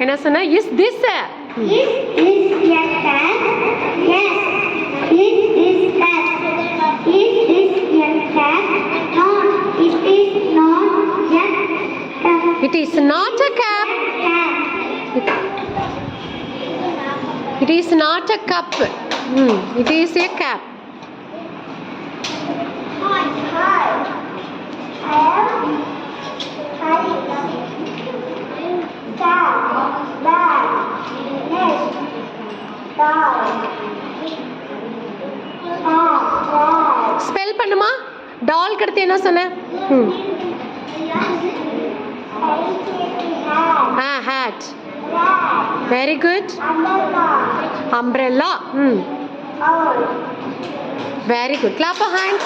என்ன சொன்ன? Is this a? Is this a cat? Yes. Is this cat? Is this a cat? No, it is not a cat. It is not a cap. It is not a cup. It is a cap. Spell பண்ணுமா? டால் கடத்து என்ன சொன்ன? Hat. Very good. Umbrella. Very good. Clap your hands.